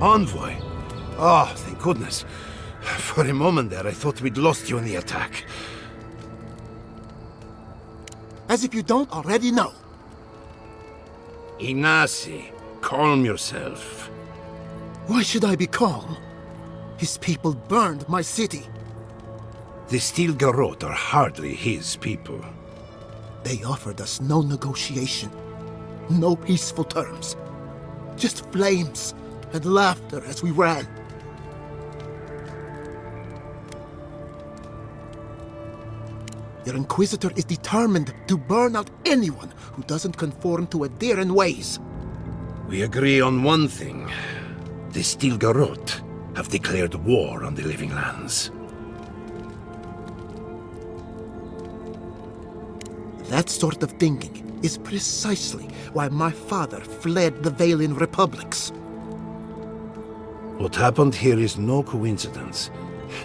Envoy? Oh, thank goodness. For a moment there, I thought we'd lost you in the attack. As if you don't already know. Ignacy, calm yourself. Why should I be calm? His people burned my city. The Steel Garrote are hardly his people. They offered us no negotiation, no peaceful terms. Just flames and laughter as we ran. Your Inquisitor is determined to burn out anyone who doesn't conform to Adiran ways. We agree on one thing. The Steel Garrote have declared war on the Living Lands. That sort of thinking is precisely why my father fled the Valian republics. What happened here is no coincidence.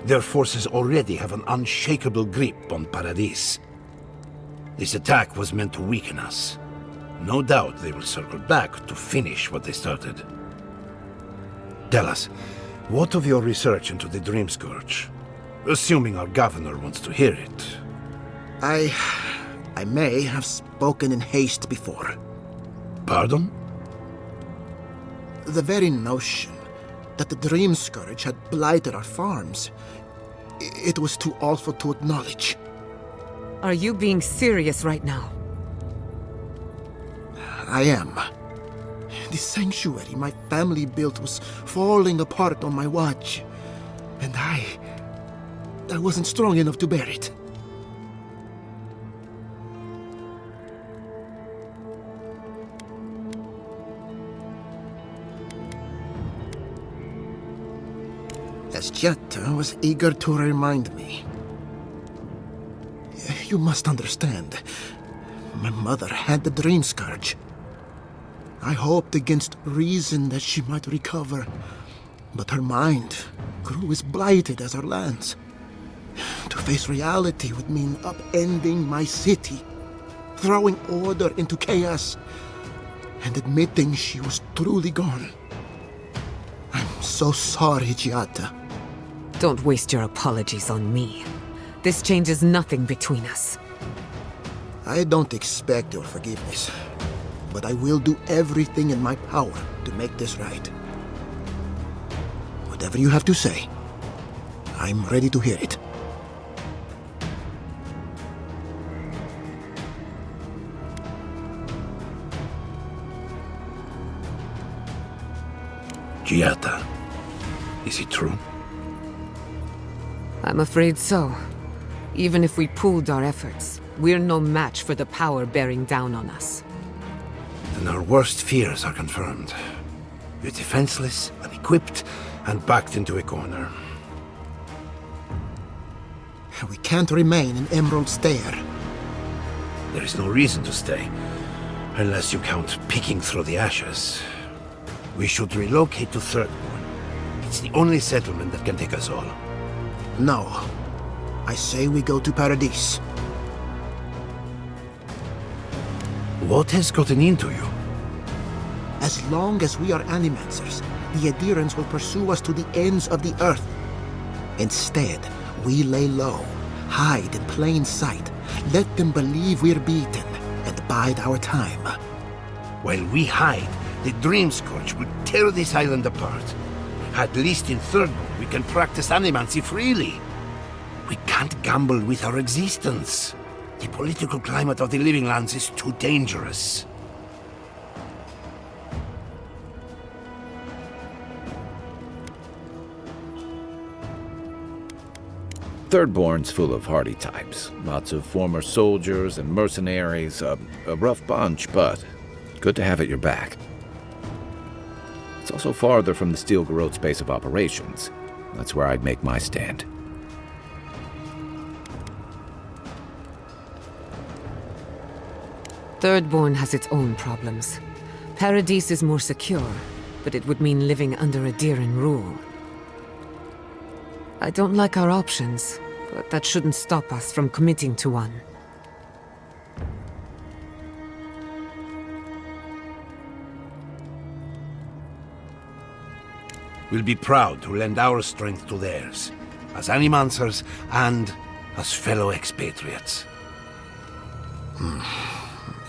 Their forces already have an unshakable grip on Paradis. This attack was meant to weaken us. No doubt they will circle back to finish what they started. Tell us, what of your research into the Dream Scourge? Assuming our governor wants to hear it. I may have spoken in haste before. Pardon? The very notion that the Dream Scourge had blighted our farms, it was too awful to acknowledge. Are you being serious right now? I am. The sanctuary my family built was falling apart on my watch, and I wasn't strong enough to bear it. As Jetta was eager to remind me. You must understand, my mother had the Dream Scourge. I hoped against reason that she might recover, but her mind grew as blighted as her lands. To face reality would mean upending my city, throwing order into chaos, and admitting she was truly gone. I'm so sorry, Giada. Don't waste your apologies on me. This changes nothing between us. I don't expect your forgiveness, but I will do everything in my power to make this right. Whatever you have to say, I'm ready to hear it. Giada, is it true? I'm afraid so. Even if we pooled our efforts, we're no match for the power bearing down on us. Then our worst fears are confirmed. We're defenseless, unequipped, and backed into a corner. We can't remain in Emerald Stair. There is no reason to stay, unless you count picking through the ashes. We should relocate to Thirdborn. It's the only settlement that can take us all. No. I say we go to Paradis. What has gotten into you? As long as we are Animancers, the Adirans will pursue us to the ends of the earth. Instead, we lay low, hide in plain sight, let them believe we're beaten, and bide our time. While we hide, the Dream Scourge will tear this island apart. At least in Thirdborn, we can practice animancy freely. We can't gamble with our existence. The political climate of the Living Lands is too dangerous. Thirdborn's full of hardy types. Lots of former soldiers and mercenaries. A rough bunch, but good to have at your back. It's also farther from the Steel Garrote's base of operations. That's where I'd make my stand. Thirdborn has its own problems. Paradis is more secure, but it would mean living under Adiran rule. I don't like our options, but that shouldn't stop us from committing to one. We'll be proud to lend our strength to theirs, as animancers and as fellow expatriates.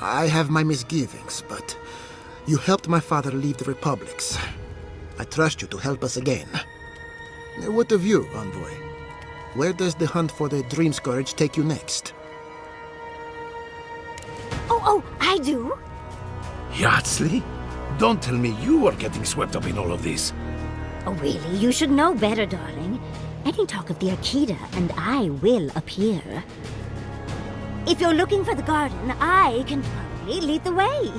I have my misgivings, but you helped my father leave the republics. I trust you to help us again. What of you, envoy? Where does the hunt for the Dream Scourge take you next? Oh, I do? Yardsley? Don't tell me you are getting swept up in all of this. Oh, really? You should know better, darling. Any talk of the Akita, and I will appear. If you're looking for the garden, I can probably lead the way.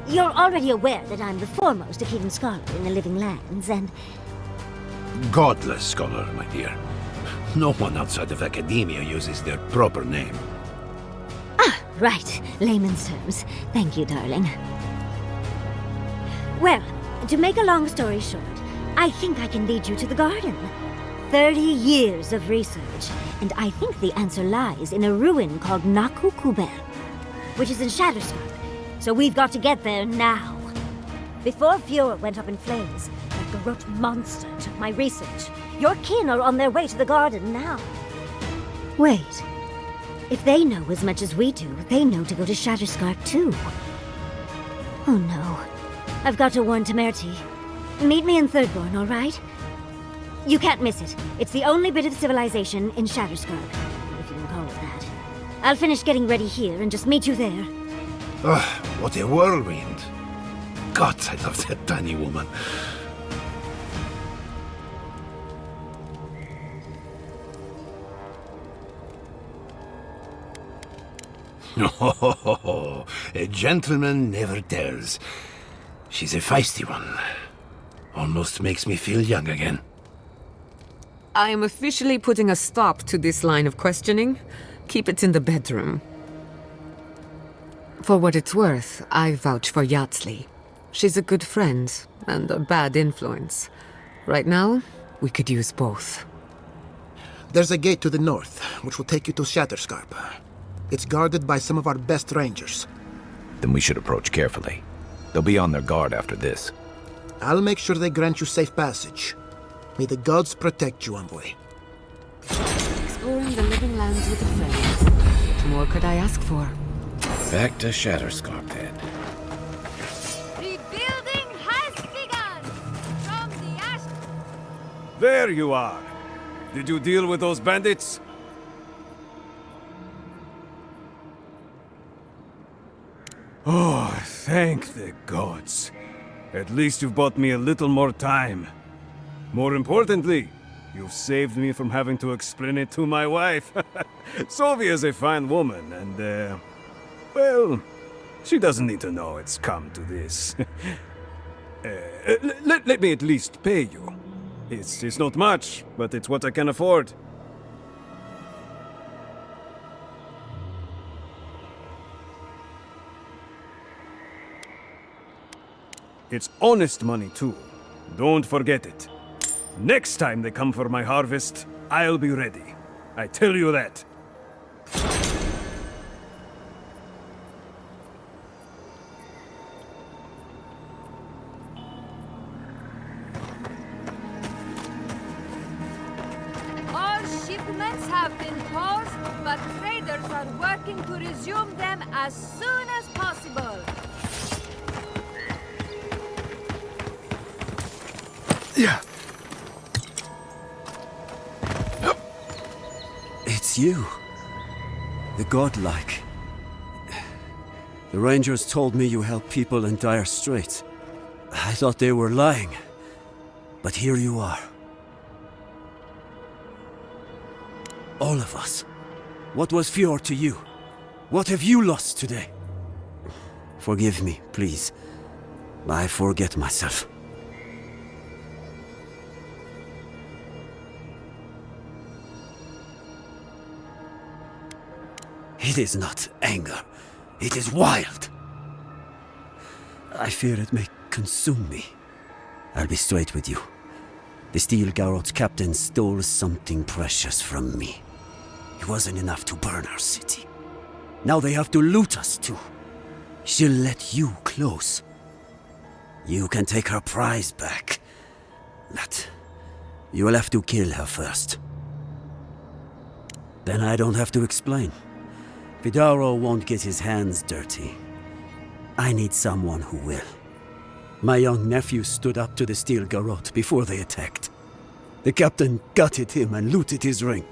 You're already aware that I'm the foremost Akitan scholar in the Living Lands, and... Godless scholar, my dear. No one outside of academia uses their proper name. Ah, right. Layman's terms. Thank you, darling. Well, to make a long story short, I think I can lead you to the garden. 30 years of research, and I think the answer lies in a ruin called Naku Kuber, which is in Shatterscarp. So we've got to get there now. Before Fuhrer went up in flames, that garrote monster took my research. Your kin are on their way to the garden now. Wait. If they know as much as we do, they know to go to Shatterscarp too. Oh no. I've got to warn Temerity. Meet me in Thirdborn, all right? You can't miss it. It's the only bit of civilization in Shatterscarp, if you can call it that. I'll finish getting ready here and just meet you there. Ugh, what a whirlwind. God, I love that tiny woman. Oh, a gentleman never tells. She's a feisty one. Almost makes me feel young again. I am officially putting a stop to this line of questioning. Keep it in the bedroom. For what it's worth, I vouch for Yardsley. She's a good friend and a bad influence. Right now, we could use both. There's a gate to the north, which will take you to Shatterscarp. It's guarded by some of our best rangers. Then we should approach carefully. They'll be on their guard after this. I'll make sure they grant you safe passage. May the gods protect you, envoy. Exploring the Living Lands with a friend. What more could I ask for? Back to Shatterscarp, then. Rebuilding has begun! From the ash... There you are. Did you deal with those bandits? Oh, thank the gods. At least you've bought me a little more time. More importantly, you've saved me from having to explain it to my wife. Sylvia's a fine woman, and, well, she doesn't need to know it's come to this. Let me at least pay you. It's not much, but it's what I can afford. It's honest money, too. Don't forget it. Next time they come for my harvest, I'll be ready. I tell you that. All shipments have been paused, but traders are working to resume them as soon as possible. Yeah. It's you. The godlike. The Rangers told me you help people in dire straits. I thought they were lying. But here you are. All of us. What was Fjord to you? What have you lost today? Forgive me, please. I forget myself. It is not anger. It is wild. I fear it may consume me. I'll be straight with you. The Steel Garrot's captain stole something precious from me. It wasn't enough to burn our city. Now they have to loot us too. She'll let you close. You can take her prize back. That you will have to kill her first. Then I don't have to explain. Vidaro won't get his hands dirty. I need someone who will. My young nephew stood up to the steel garrote before they attacked. The captain gutted him and looted his ring.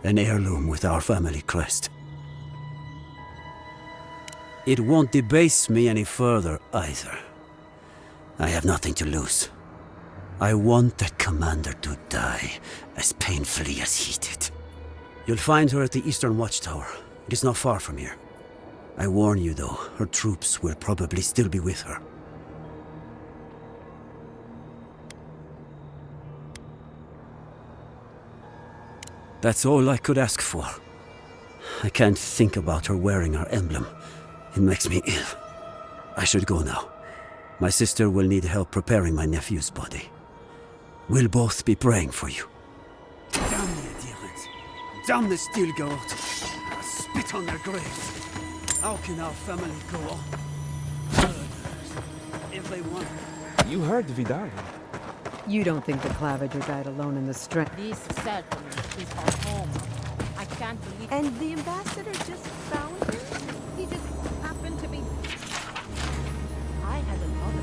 An heirloom with our family crest. It won't debase me any further either. I have nothing to lose. I want that commander to die as painfully as he did. You'll find her at the Eastern Watchtower. It is not far from here. I warn you though, her troops will probably still be with her. That's all I could ask for. I can't think about her wearing her emblem. It makes me ill. I should go now. My sister will need help preparing my nephew's body. We'll both be praying for you. Damn the adherents! Damn the steel garrote! I'll spit on their graves! How can our family go on? Murderers, if they want. You heard Vidar. You don't think the Claviger died alone in the strength? This settlement is our home. I can't believe. And the ambassador just found him? He just happened to be. I had another.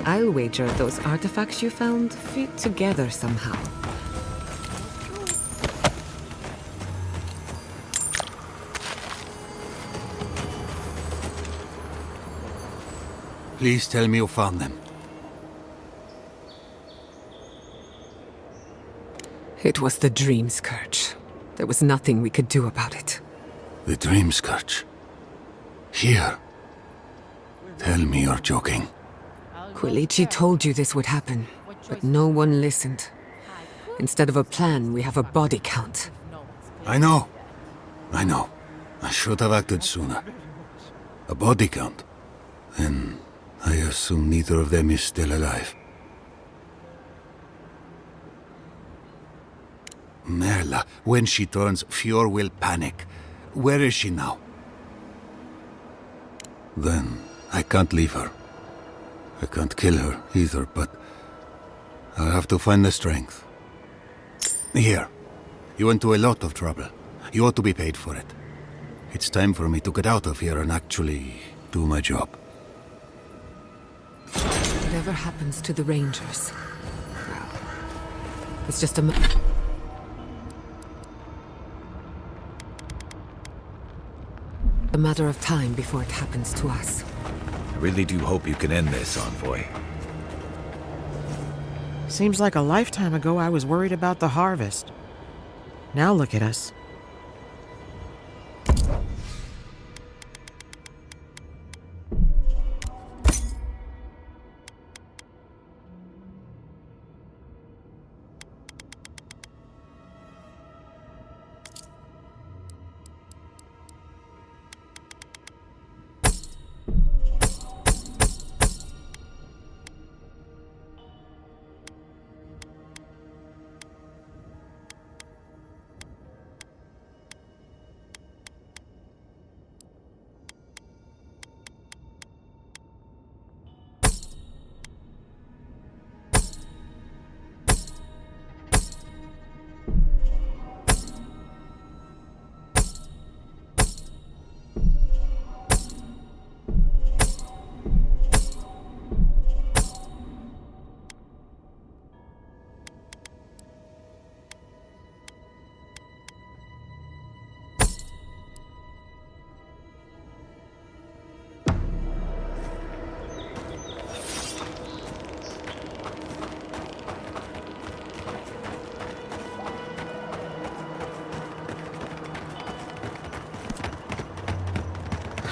I'll wager those artifacts you found fit together somehow. Please tell me you found them. It was the Dream Scourge. There was nothing we could do about it. The Dream Scourge. Here. Tell me you're joking. Quilici told you this would happen, but no one listened. Instead of a plan, we have a body count. I know. I should have acted sooner. A body count. Then I assume neither of them is still alive. Merla, when she turns, Fjord will panic. Where is she now? Then I can't leave her. I can't kill her either, but I'll have to find the strength. Here. You went to a lot of trouble. You ought to be paid for it. It's time for me to get out of here and actually do my job. Whatever happens to the Rangers, well, it's just a matter of time before it happens to us. I really do hope you can end this, Envoy. Seems like a lifetime ago I was worried about the harvest. Now look at us.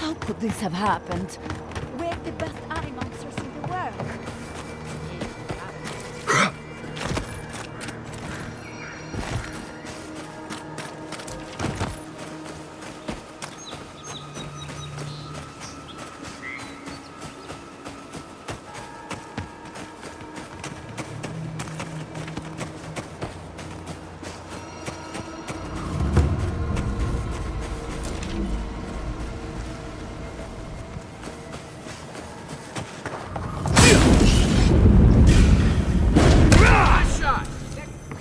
How could this have happened? We're the best animonsters in the world.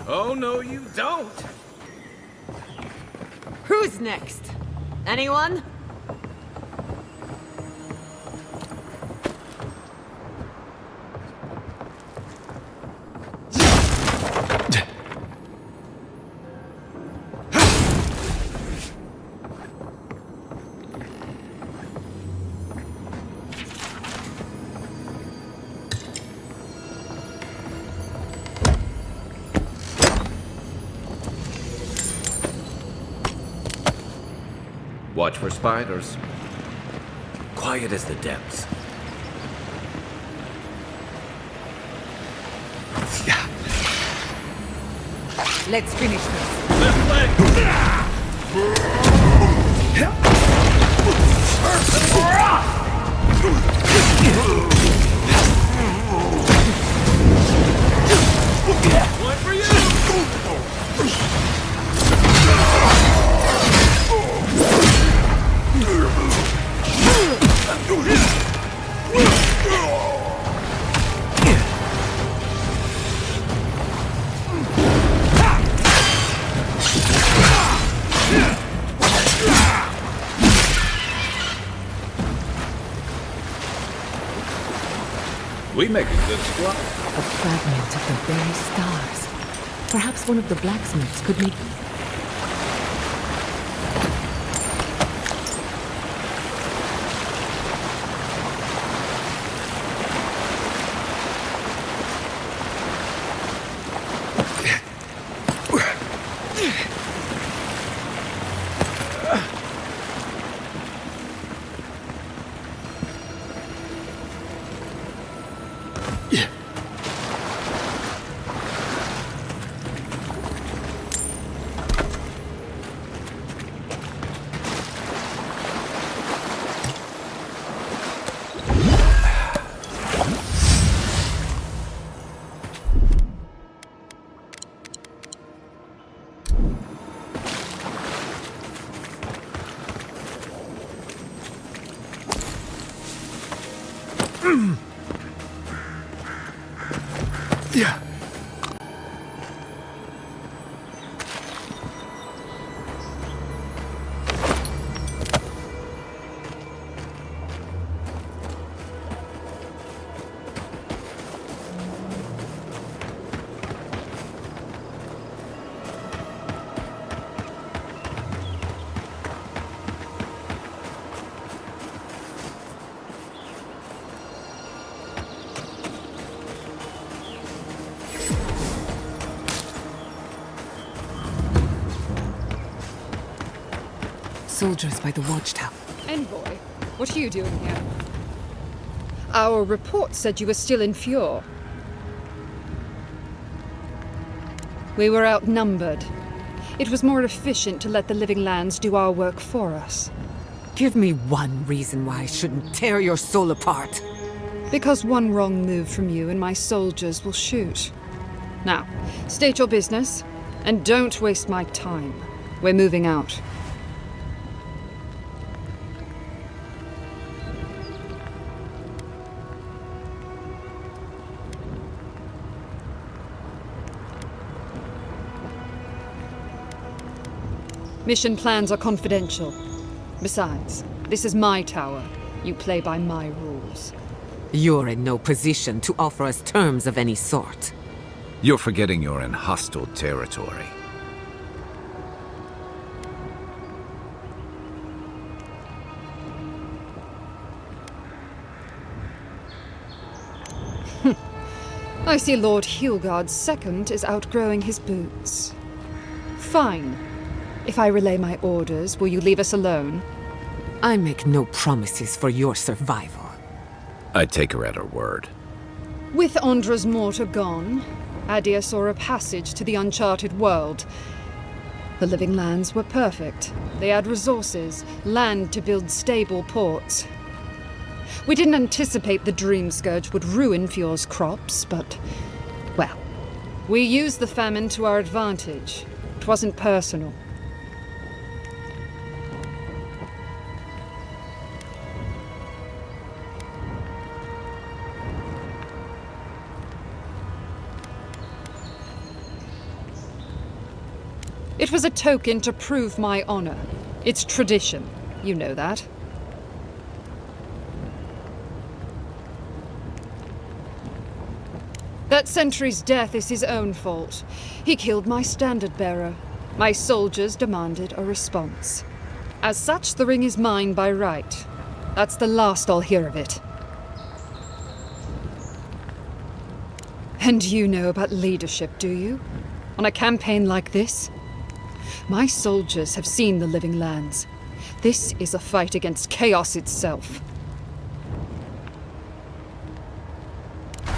Oh, no, you don't! Who's next? Anyone? Watch for spiders. Quiet as the depths. Let's finish this. Left leg! One for you! We make a good squad. A fragment of the very stars. Perhaps one of the blacksmiths could make... Yeah. Soldiers by the watchtower. Envoy, what are you doing here? Our report said you were still in Fjord. We were outnumbered. It was more efficient to let the living lands do our work for us. Give me one reason why I shouldn't tear your soul apart. Because one wrong move from you and my soldiers will shoot. Now, state your business, and don't waste my time. We're moving out. Mission plans are confidential. Besides, this is my tower. You play by my rules. You're in no position to offer us terms of any sort. You're forgetting you're in hostile territory. I see Lord Hilgard's second is outgrowing his boots. Fine. If I relay my orders, will you leave us alone? I make no promises for your survival. I'd take her at her word. With Andra's mortar gone, Adia saw a passage to the uncharted world. The living lands were perfect. They had resources, land to build stable ports. We didn't anticipate the Dream Scourge would ruin Fjord's crops, but... well, we used the famine to our advantage. It wasn't personal. It was a token to prove my honor. It's tradition. You know that. That sentry's death is his own fault. He killed my standard-bearer. My soldiers demanded a response. As such, the ring is mine by right. That's the last I'll hear of it. And you know about leadership, do you? On a campaign like this? My soldiers have seen the Living Lands. This is a fight against chaos itself.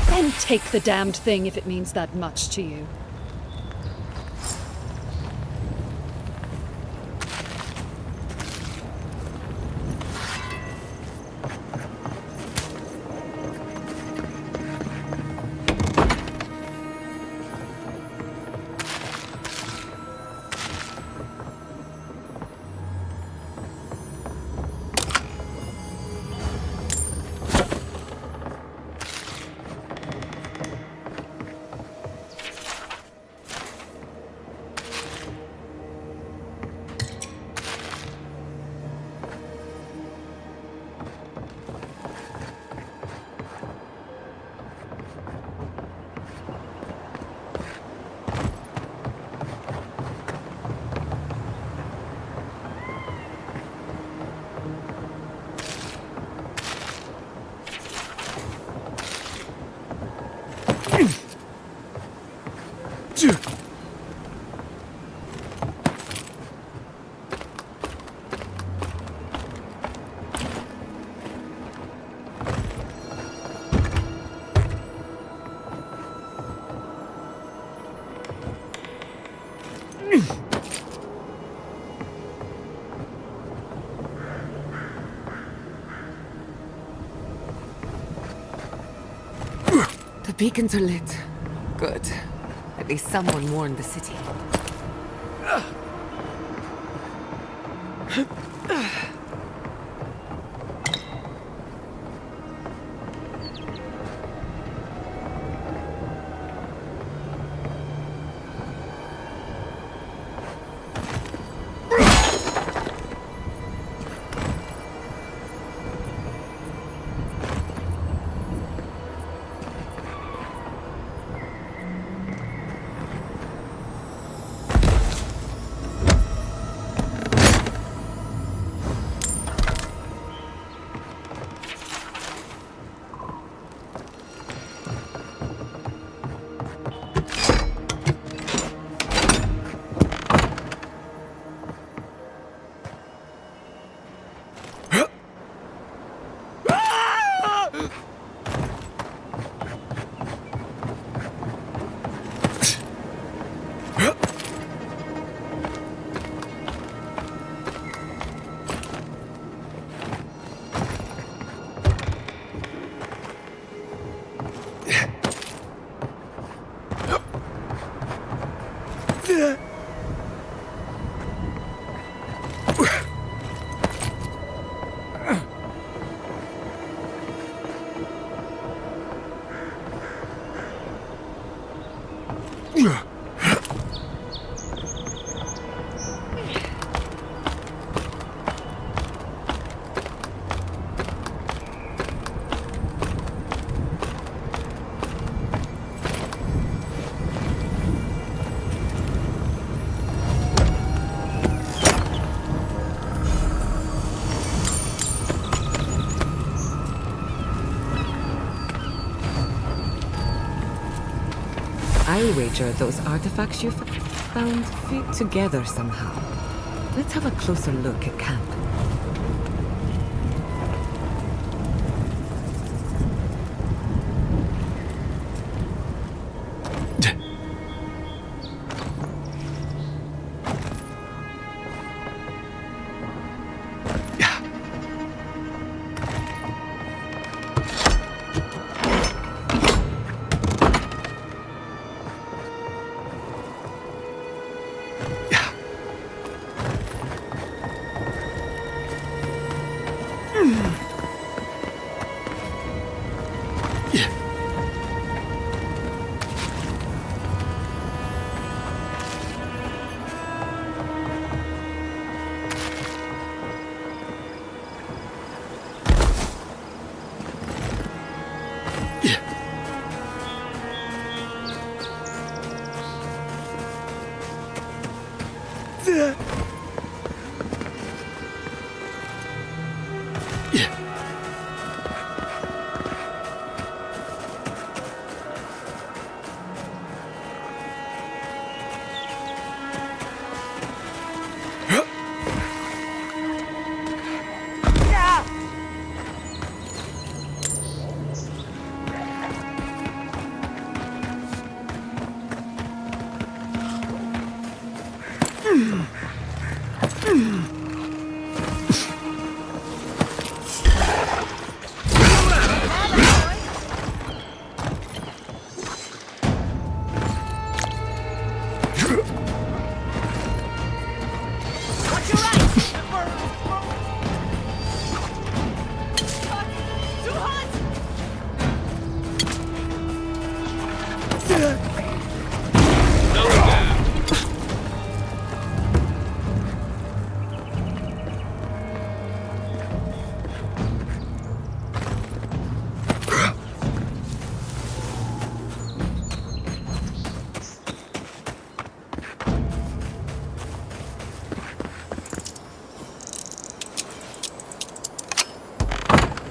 Then take the damned thing if it means that much to you. The beacons are lit. Good. At least someone warned the city. I wager those artifacts you found fit together somehow. Let's have a closer look at camp.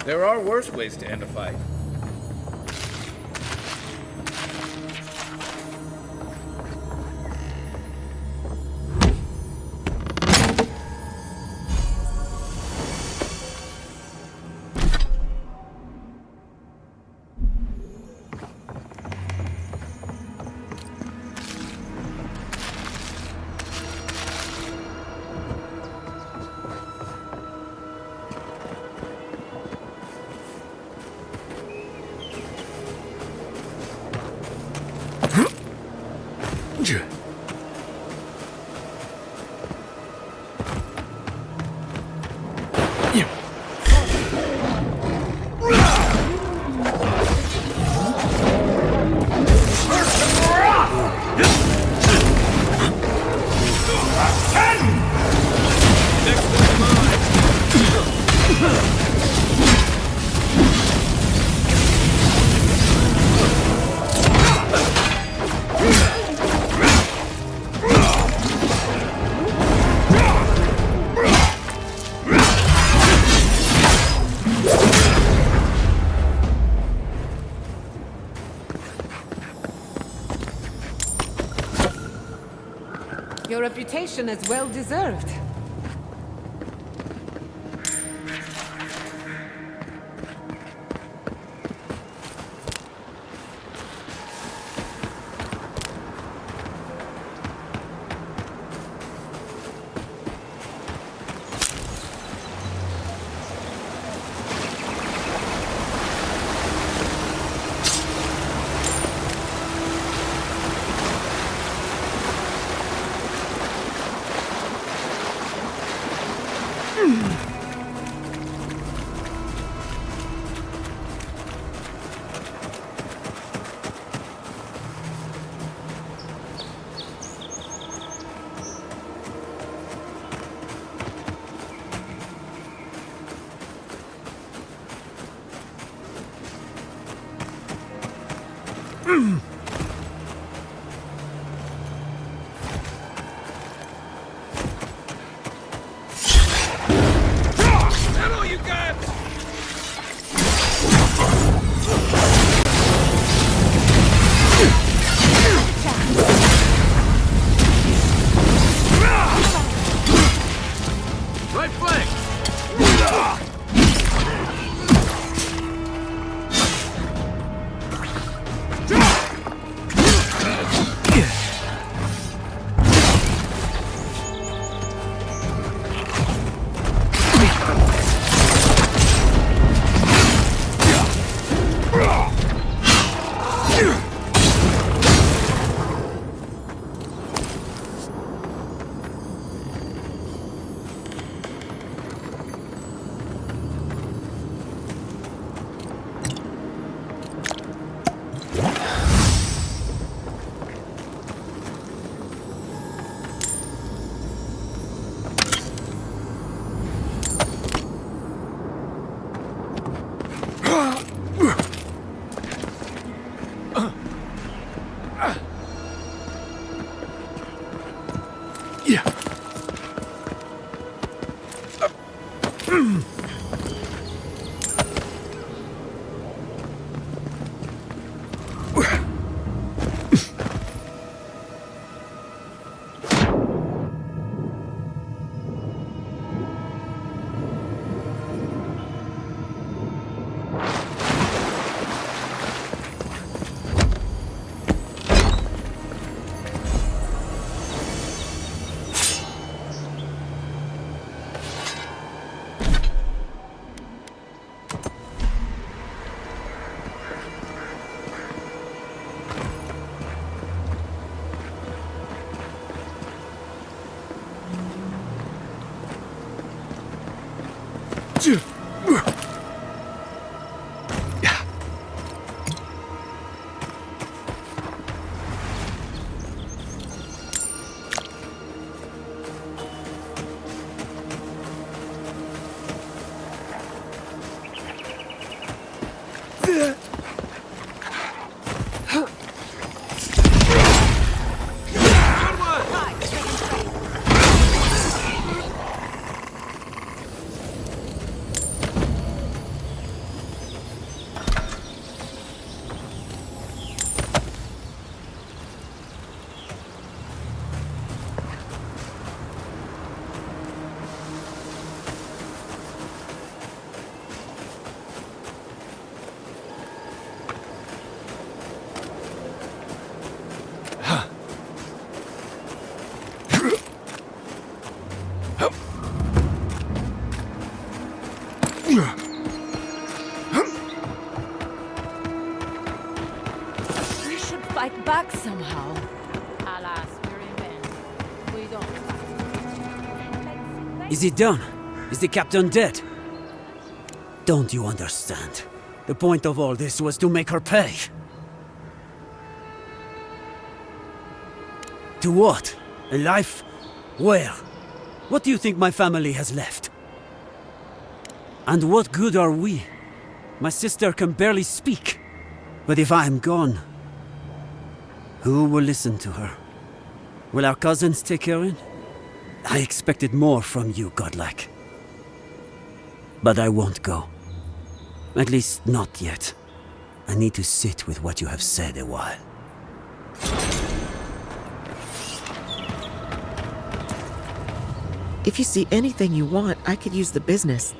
There are worse ways to end a fight. Your reputation is well deserved. We should fight back somehow. Alas, we're in vain. We don't fight. Is it done? Is the captain dead? Don't you understand? The point of all this was to make her pay. To what? A life? Where? What do you think my family has left? And what good are we? My sister can barely speak. But if I am gone, who will listen to her? Will our cousins take her in? I expected more from you, godlike. But I won't go. At least not yet. I need to sit with what you have said a while. If you see anything you want, I could use the business.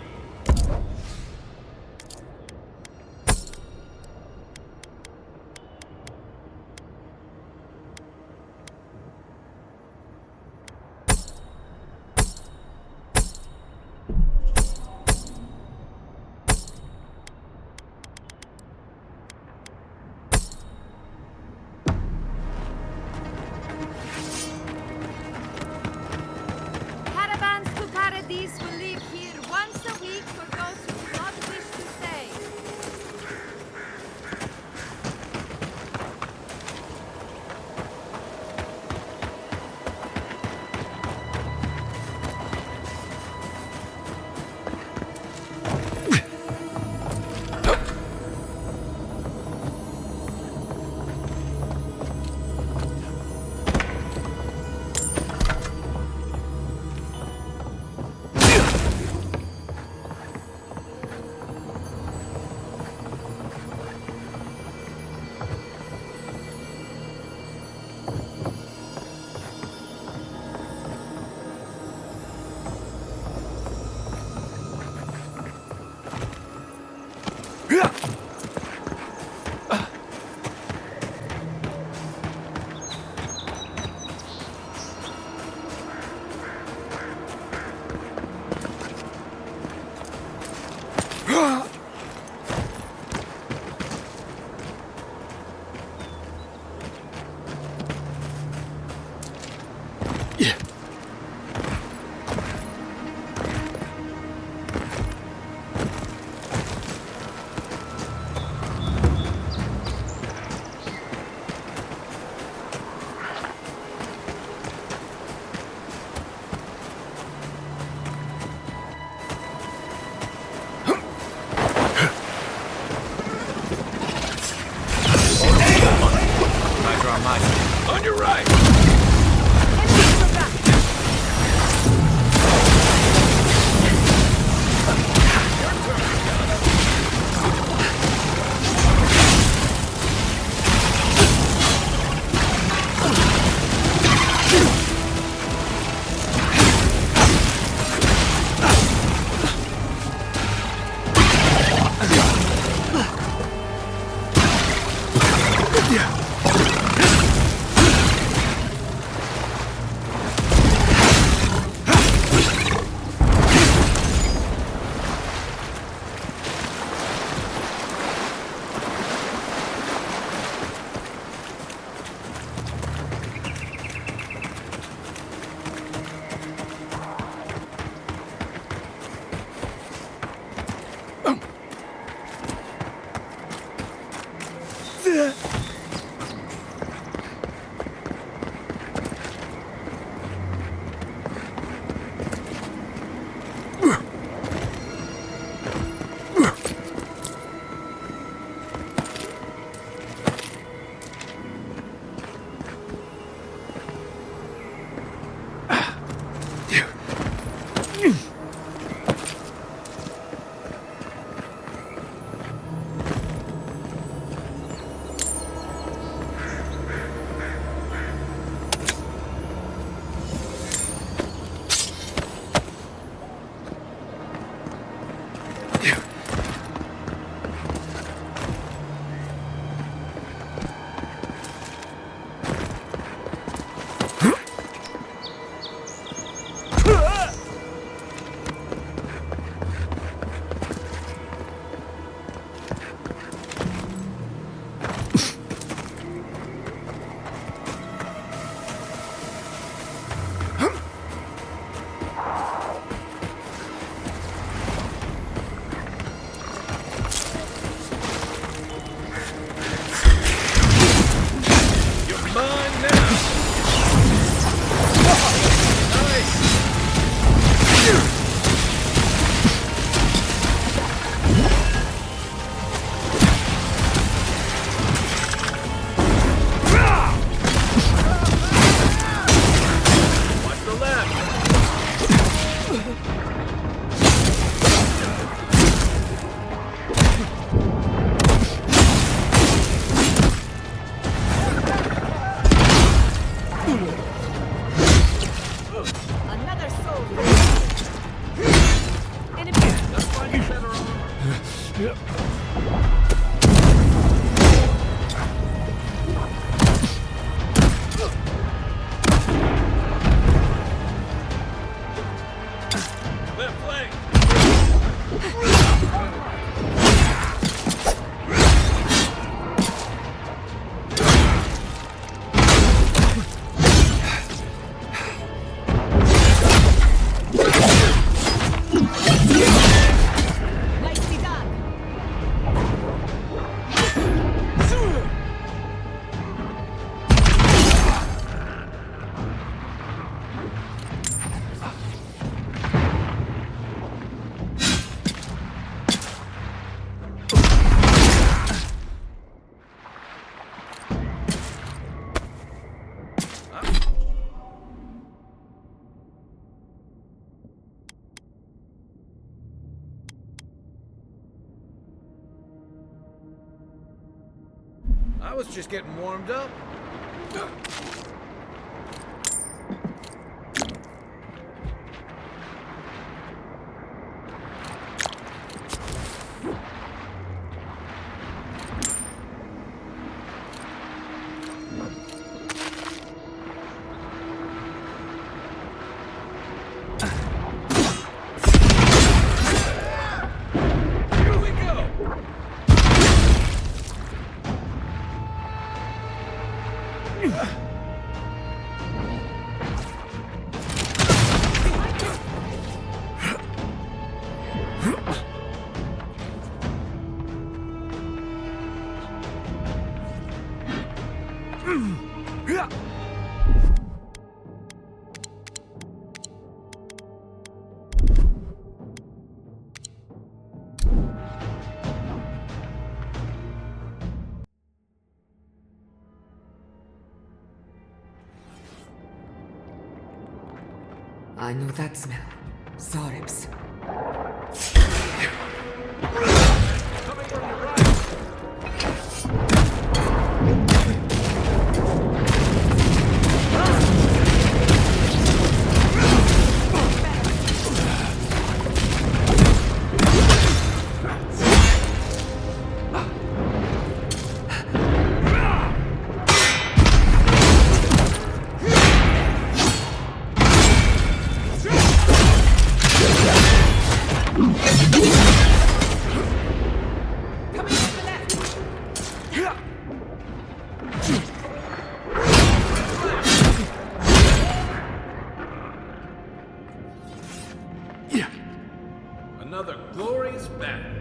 Caravans to Paradise will leave here once a week. Another soul. Nicely done. I was just getting warmed up. Here we go! I know that smell. Zaribs. Another glorious battle.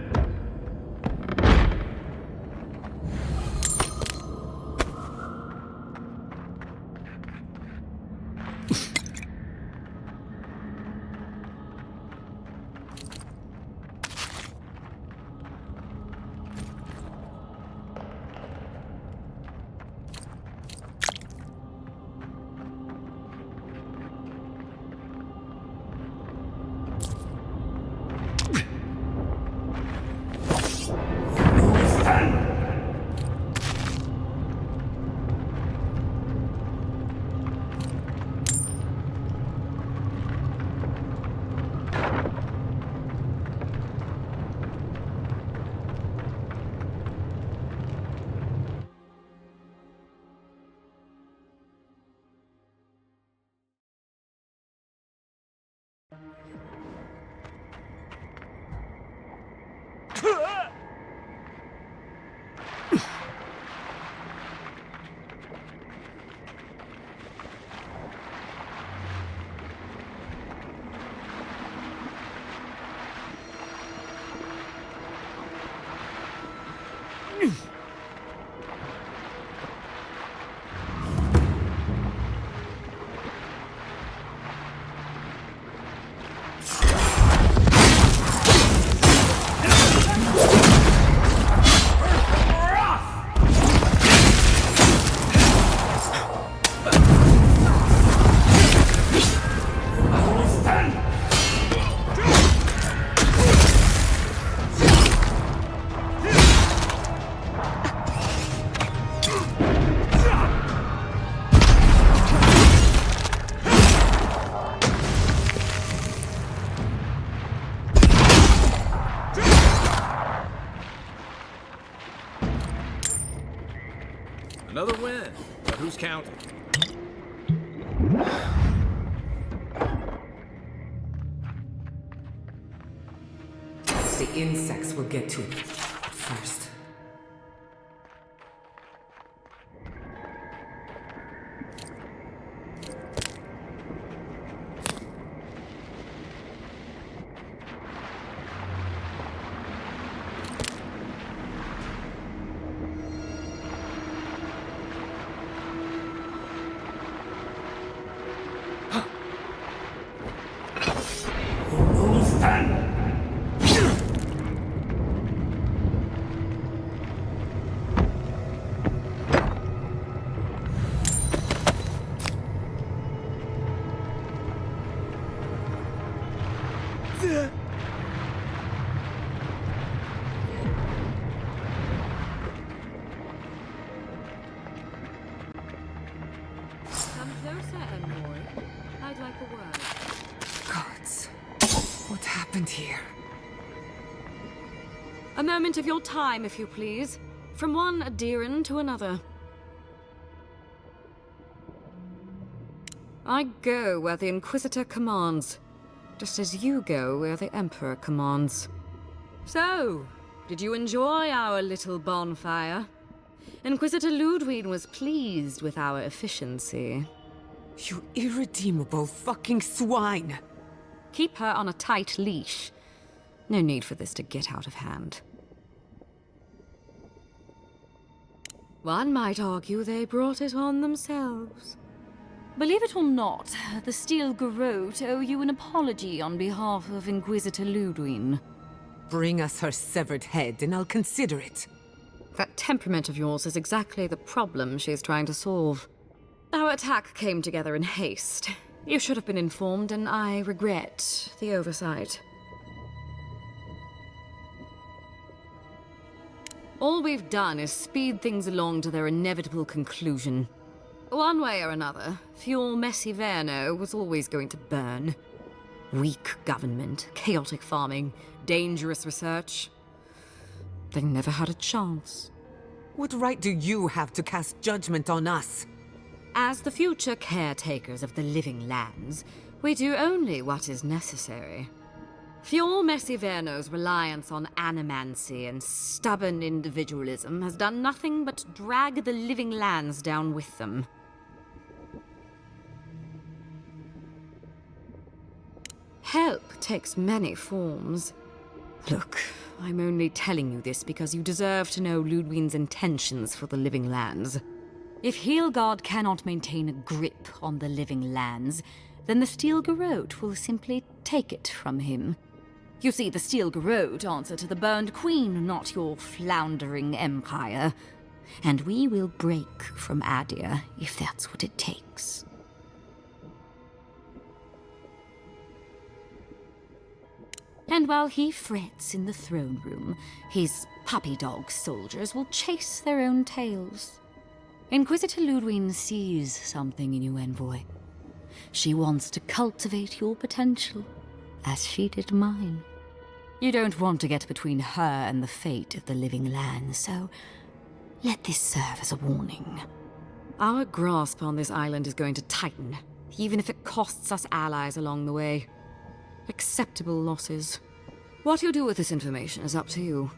lose count. The insects will get to it first. Come closer, Envoy. I'd like a word. Gods, what happened here? A moment of your time, if you please. From one Adiran to another. I go where the Inquisitor commands, just as you go where the Emperor commands. So, did you enjoy our little bonfire? Inquisitor Ludwig was pleased with our efficiency. You irredeemable fucking swine! Keep her on a tight leash. No need for this to get out of hand. One might argue they brought it on themselves. Believe it or not, the Steel Garrote owe you an apology on behalf of Inquisitor Ludwig. Bring us her severed head and I'll consider it. That temperament of yours is exactly the problem she is trying to solve. Our attack came together in haste. You should have been informed, and I regret the oversight. All we've done is speed things along to their inevitable conclusion. One way or another, Fuel Messiverno was always going to burn. Weak government, chaotic farming, dangerous research. They never had a chance. What right do you have to cast judgment on us? As the future caretakers of the living lands, we do only what is necessary. Fuel Messiverno's reliance on animancy and stubborn individualism has done nothing but drag the living lands down with them. Help takes many forms. Look, I'm only telling you this because you deserve to know Ludwig's intentions for the living lands. If Heelgard cannot maintain a grip on the living lands, then the Steel Garrote will simply take it from him. You see, the Steel Garrote answer to the Burned Queen, not your floundering empire. And we will break from Adia if that's what it takes. And while he frets in the throne room, his puppy dog soldiers will chase their own tails. Inquisitor Ludwig sees something in you, Envoy. She wants to cultivate your potential, as she did mine. You don't want to get between her and the fate of the living land, so let this serve as a warning. Our grasp on this island is going to tighten, even if it costs us allies along the way. Acceptable losses. What you do with this information is up to you.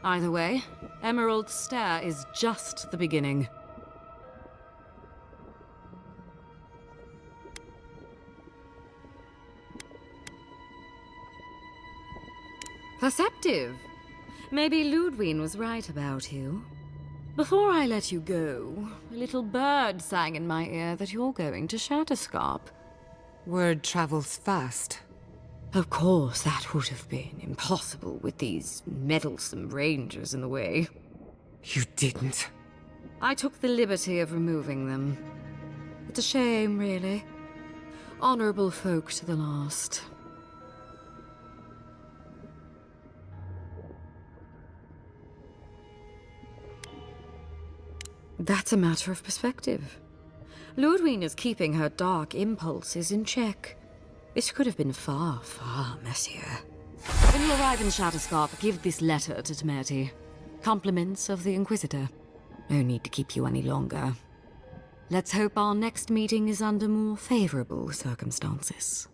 Either way, Emerald Stair is just the beginning. Perceptive. Maybe Ludwig was right about you. Before I let you go, a little bird sang in my ear that you're going to Shatterscarp. Word travels fast. Of course, that would have been impossible with these meddlesome rangers in the way. You didn't. I took the liberty of removing them. It's a shame, really. Honorable folk to the last. That's a matter of perspective. Ludwig is keeping her dark impulses in check. This could have been far, far messier. When you arrive in Shatterscarp, give this letter to Temerity. Compliments of the Inquisitor. No need to keep you any longer. Let's hope our next meeting is under more favorable circumstances.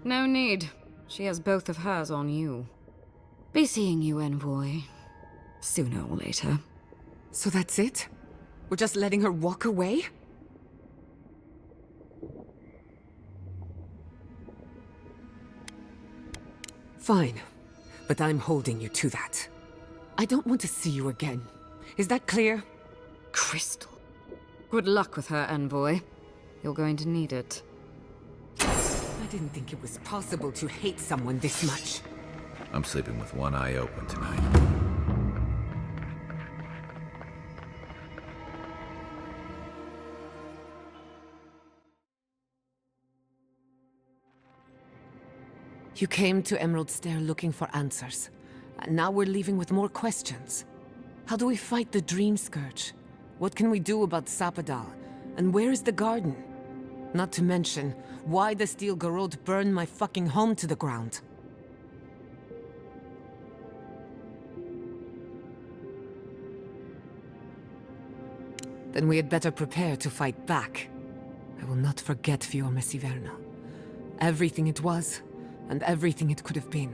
No need. She has both of hers on you. Be seeing you, Envoy. Sooner or later. So that's it? We're just letting her walk away? Fine. But I'm holding you to that. I don't want to see you again. Is that clear? Crystal. Good luck with her, Envoy. You're going to need it. I didn't think it was possible to hate someone this much. I'm sleeping with one eye open tonight. You came to Emerald Stair looking for answers. And now we're leaving with more questions. How do we fight the Dream Scourge? What can we do about Sapadal? And where is the garden? Not to mention, why the Steel Garrote burned my fucking home to the ground. Then we had better prepare to fight back. I will not forget Fiorme Siverna. Everything it was, and everything it could have been.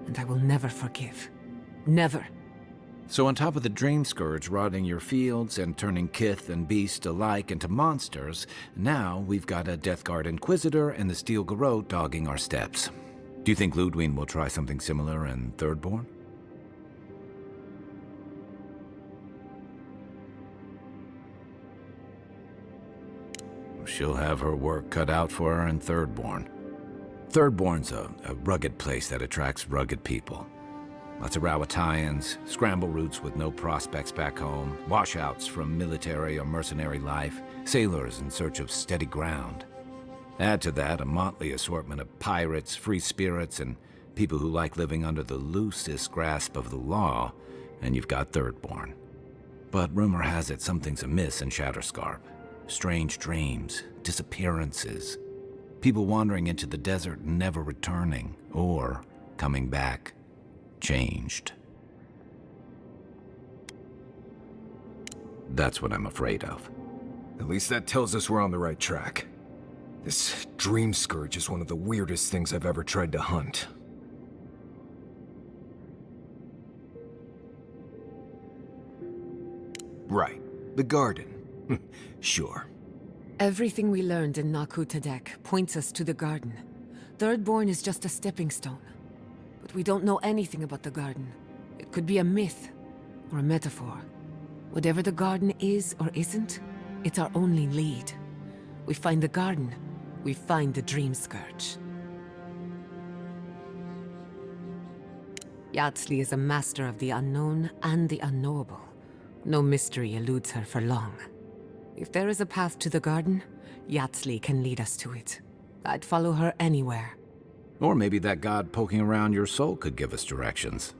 And I will never forgive. Never. So on top of the Dream Scourge rotting your fields and turning kith and beast alike into monsters, now we've got a Deathguard Inquisitor and the Steel Garrote dogging our steps. Do you think Ludwine will try something similar in Thirdborn? She'll have her work cut out for her in Thirdborn. Thirdborn's a rugged place that attracts rugged people. Lots of Rawatayans, scramble routes with no prospects back home, washouts from military or mercenary life, sailors in search of steady ground. Add to that a motley assortment of pirates, free spirits, and people who like living under the loosest grasp of the law, and you've got Thirdborn. But rumor has it something's amiss in Shatterscarp. Strange dreams, disappearances, people wandering into the desert and never returning, or coming back changed. That's what I'm afraid of. At least that tells us we're on the right track. This Dream Scourge is one of the weirdest things I've ever tried to hunt. Right. The garden. Sure. Everything we learned in Naku Tadek points us to the garden. Thirdborn is just a stepping stone. But we don't know anything about the garden. It could be a myth, or a metaphor. Whatever the garden is or isn't, it's our only lead. We find the garden, we find the Dream Scourge. Yardsley is a master of the unknown and the unknowable. No mystery eludes her for long. If there is a path to the garden, Yardsley can lead us to it. I'd follow her anywhere. Or maybe that god poking around your soul could give us directions.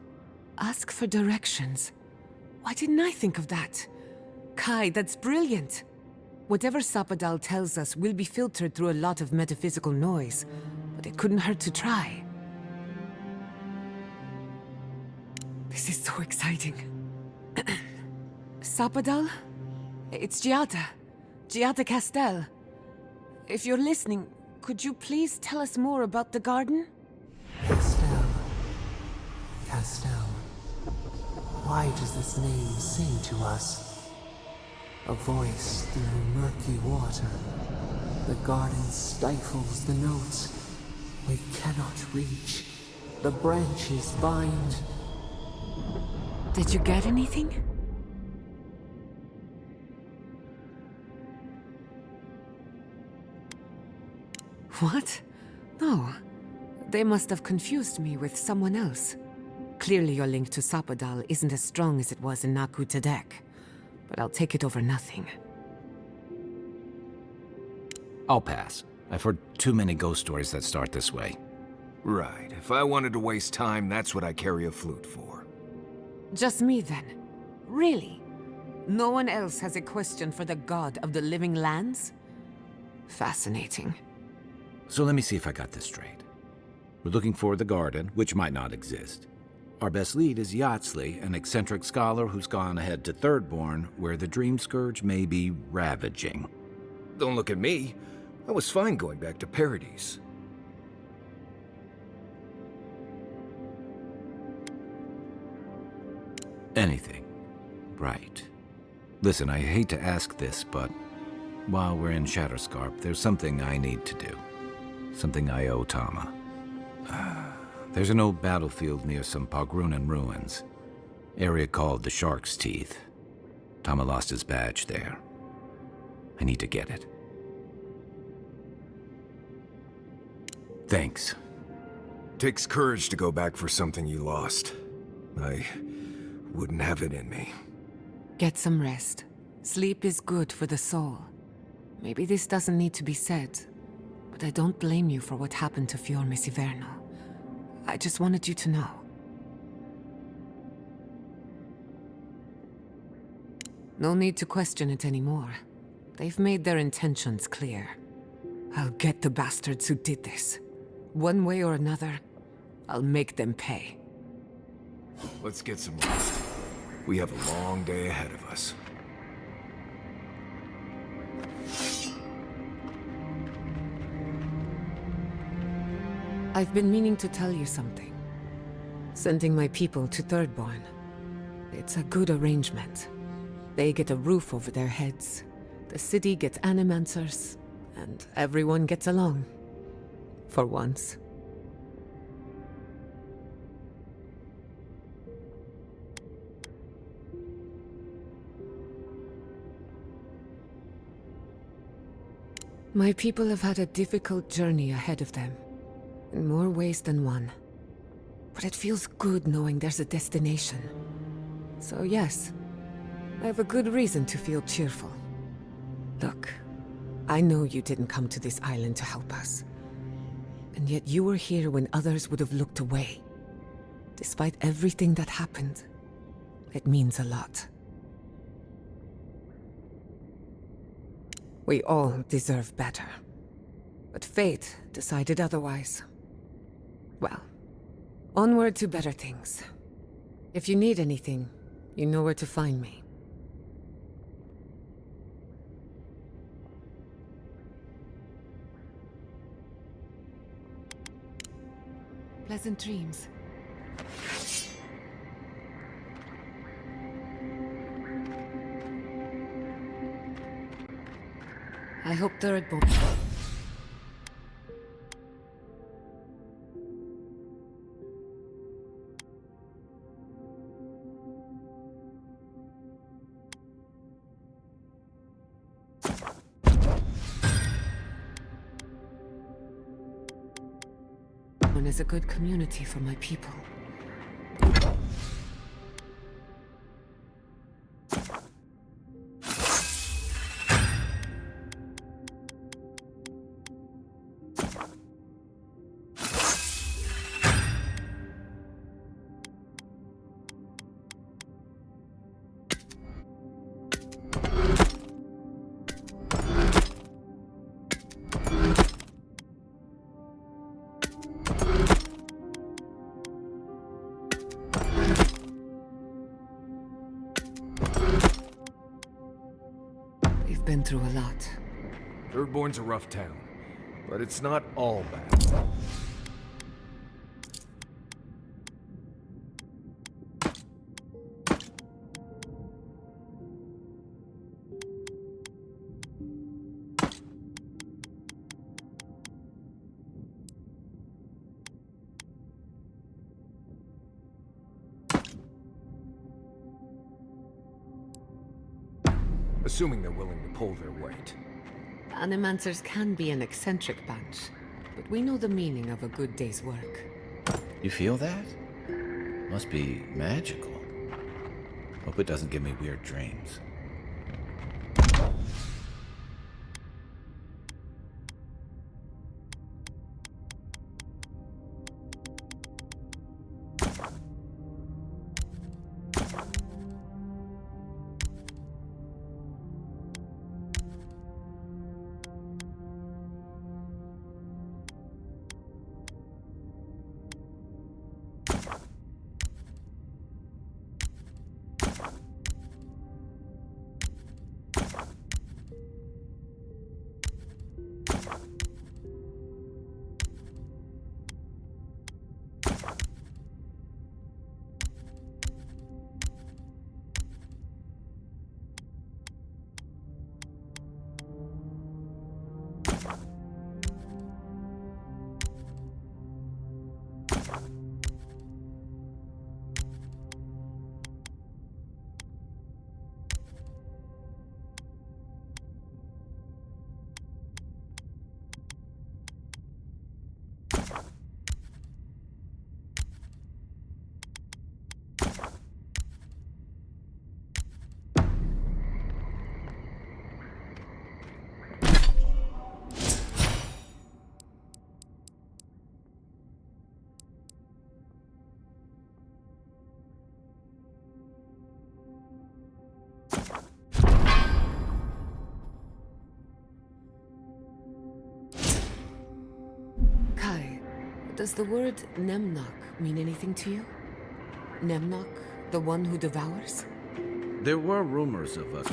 Ask for directions. Why didn't I think of that? Kai, that's brilliant. Whatever Sapadal tells us will be filtered through a lot of metaphysical noise, but it couldn't hurt to try. This is so exciting. Sapadal? It's Giada. Giada Castel. If you're listening, could you please tell us more about the garden? Castel. Why does this name sing to us? A voice through murky water. The garden stifles the notes. We cannot reach. The branches bind. Did you get anything? What? No. They must have confused me with someone else. Clearly your link to Sapadal isn't as strong as it was in Naku Tadek, but I'll take it over nothing. I'll pass. I've heard too many ghost stories that start this way. Right. If I wanted to waste time, that's what I carry a flute for. Just me then? Really? No one else has a question for the god of the living lands? Fascinating. So let me see if I got this straight. We're looking for the garden, which might not exist. Our best lead is Yatsley, an eccentric scholar who's gone ahead to Thirdborn, where the Dream Scourge may be ravaging. Don't look at me. I was fine going back to Paradise. Anything. Right. Listen, I hate to ask this, but while we're in Shatterscarp, there's something I need to do. Something I owe Tama. There's an old battlefield near some Pogrunan ruins. Area called the Shark's Teeth. Tama lost his badge there. I need to get it. Thanks. Takes courage to go back for something you lost. I wouldn't have it in me. Get some rest. Sleep is good for the soul. Maybe this doesn't need to be said, but I don't blame you for what happened to Fior Messiverno. I just wanted you to know. No need to question it anymore. They've made their intentions clear. I'll get the bastards who did this. One way or another, I'll make them pay. Let's get some rest. We have a long day ahead of us. I've been meaning to tell you something. Sending my people to Thirdborn. It's a good arrangement. They get a roof over their heads, the city gets animancers, and everyone gets along. For once. My people have had a difficult journey ahead of them. In more ways than one. But it feels good knowing there's a destination. So yes, I have a good reason to feel cheerful. Look, I know you didn't come to this island to help us. And yet you were here when others would have looked away. Despite everything that happened, it means a lot. We all deserve better. But fate decided otherwise. Well, onward to better things. If you need anything, you know where to find me. Pleasant dreams. I hope Thirdborn. Is a good community for my people. Been through a lot. Thirdborn's a rough town, but it's not all bad. Assuming they're willing to pull their weight. Animancers can be an eccentric bunch, but we know the meaning of a good day's work. You feel that? Must be magical. Hope it doesn't give me weird dreams. Does the word Nemnok mean anything to you? Nemnok, the one who devours? There were rumors of a